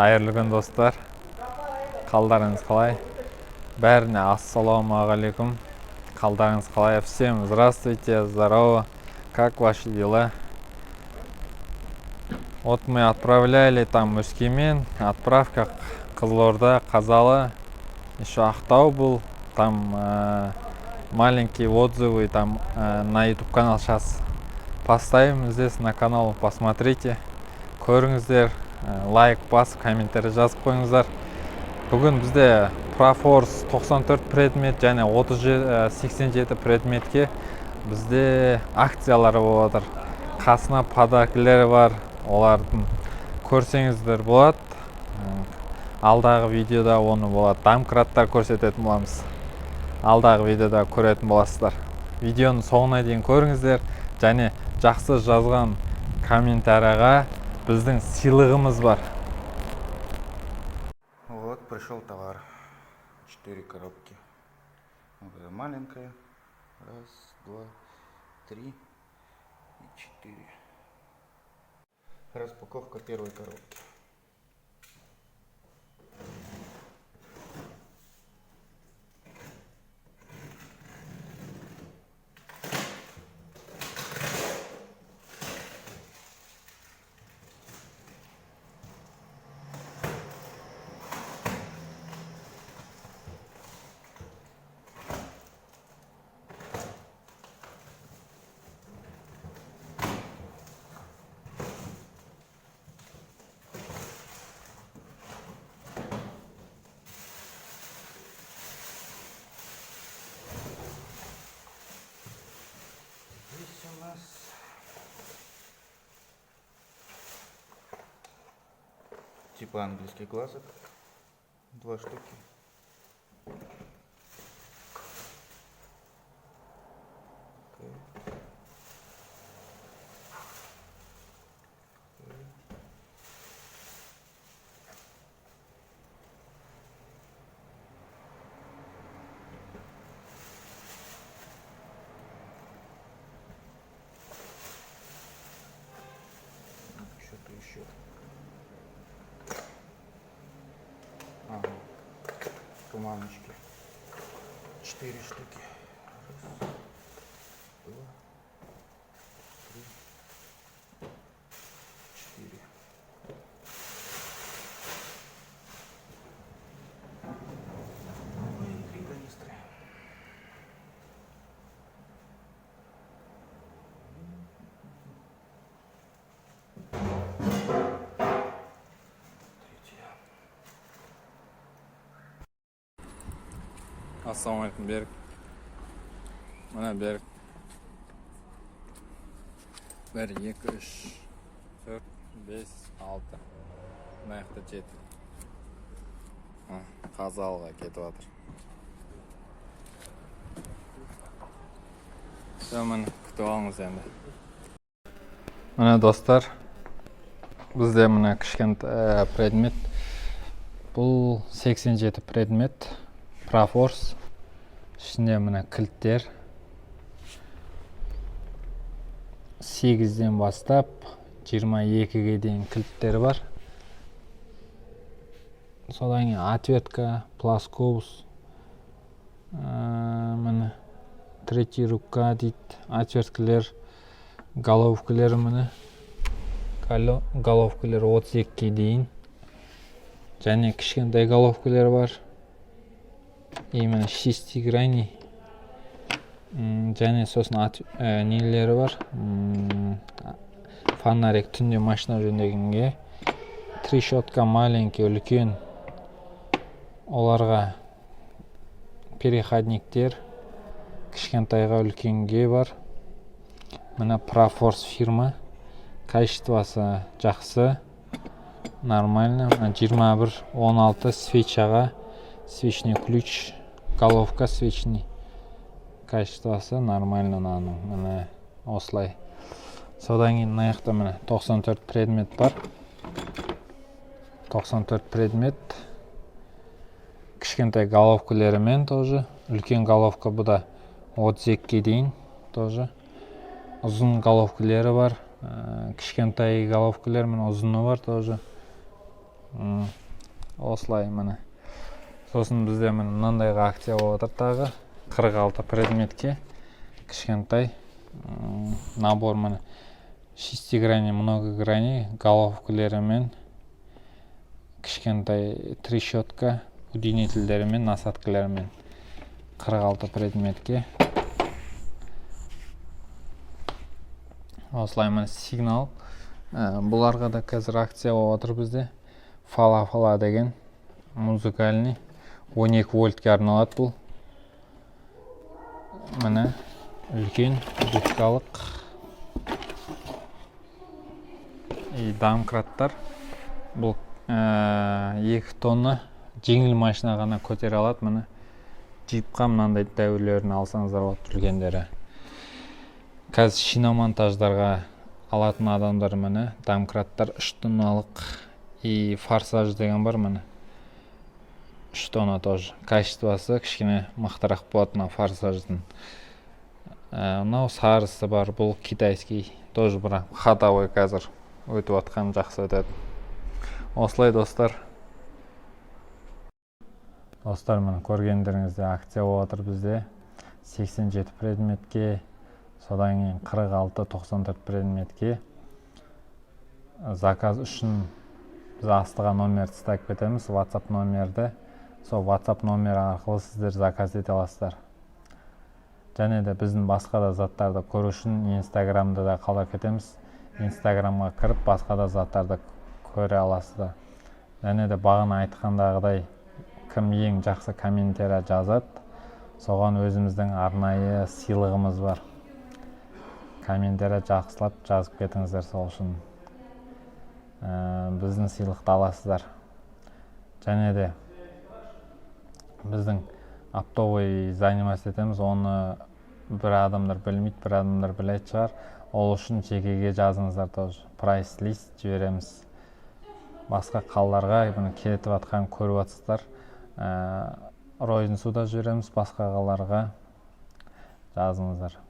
Қайырлы күн достар. Қалдарыңыз қалай? Бәріне ассалаумағалейкум. Қалдарыңыз қалай? Всем здравствуйте, здорово. Как ваши дела? Вот мы отправляли там Өскемен, отправка Қызылорда, Қазалы, еще Ақтау был. Там маленькие отзывы там на YouTube канал сейчас поставим здесь на канал, посмотрите, көріңіздер, лайк басып, комментарий жазып қойыңыздар. Бүгін бізде Proforce 94 предмет және 87 предметке бізде акциялары болып отыр. Қасына подаркілері бар, олардың көрсеңіздер болады. Алдағы видеода оны болады. Домкраттар көрсететін боламыз. Алдағы видеода көретін боласыздар. Видеоның соңына дейін көріңіздер және жақсы жазған комментарийға біздің сыйлығымыз бар. Вот пришел товар. 4 коробки. Вот это маленькая. Раз, два, три и 4. Распаковка первой коробки. Здесь у нас типа английских глазок, 2 штуки. Что-то еще. Ага. Туманочки. 4 штуки. Раз, два, 3, 4. И 3 канистры. Ассалаумалейкум, Берік. Мына Берік. 1, 2, 3, 4, 5, 6. Мына жақта 7. Қазалыға кетіп жатыр. Міне күтіп алыңыз енді. Міне достар, бізде мына кішкентай предмет. Бұл 87 предмет. Proforce. Ішінде мына кілттер 8-ден бастап 22-ге дейін кілттер бар. Содан кейін отвертка, плоскобус, міне третья рука дейді, отверткілер, головкілер міне. Головкілер 32-ге дейін. Және кішкентай головкілер бар. Именно шестигранный. Және сосын нелері бар. Фонарик түнде машина жөндегенге. Трещотка маленький, үлкен. Оларға переходниктер кішкентайға үлкенге бар. Мына Proforce фирма. Качествосы жақсы. Нормально. 21-16 свечаға. Свечный ключ, головка свечный. Качествосы нормально наның. Міне осылай. Содан кейін мына жақта міне 94 предмет бар. 94 предмет. Кішкентай головкілерімен тоже. Үлкен головка бұда 32-ге дейін тоже. Ұзын головкілері бар. Кішкентай головкілер мен ұзыны бар тоже. Осылай міне. Сосын бізде міне мынандайға акция болып отыр тағы. 46 предметке кішкентай набор міне. Шестигранный, многогранный головкаларымен кішкентай трещотка удлинителдерімен, насадкаларымен 46 предметке. Осылай міне сигнал. Бұларға да қазір акция болып отыр бізде. Фала деген музыкальный 12 вольтке арналады бұл. Міне үлкен дудкалық и домкраттар. Бұл 2 тонна жеңіл машина ғана көтере алады. Міне джипқа мынандай дәуірлерін алсаңыздар болады үлкендері. Қазір шиномонтаждарға алатын адамдар міне домкраттар 3 тонналық и форсаж деген бар міне. 3 тонна тоже. Качествосы кішкене мақтарақ болады мына форсаждың. Мынау сарысы бар, бұл китайский. Тоже бірақ ходовой қазір өтіп атқан жақсы өтеді. Осылай достар. Достар, міне көргендеріңізде акция болып отыр бізде. 87 предметке, содан кейін 46-94 предметке. Заказ үшін біз астыға номер тастап кетеміз, WhatsApp номерді. Сол WhatsApp номері арқылы сіздер заказ ете аласыздар. Және де біздің басқа да заттарды көру үшін Instagram'да да қалдырып кетеміз. Instagram'ға кіріп басқа да заттарды көре аласыздар. Және де бағана айтқандағыдай кім ең жақсы комментарий жазады, соған өзіміздің арнайы сыйлығымыз бар. Комментарий жақсылап жазып кетіңіздер, сол үшін біздің сыйлықты аласыздар. Және де біздің оптовый заниматься етеміз, оны бір адамдар білмейді, бір адамдар білетін шығар. Ол үшін жекеге жазыңыздар тоже. Прайс лист жібереміз. Басқа қалаларға кетіп атқан көріп атсыздар. Розницада жібереміз, басқа қалаларға жазыңыздар.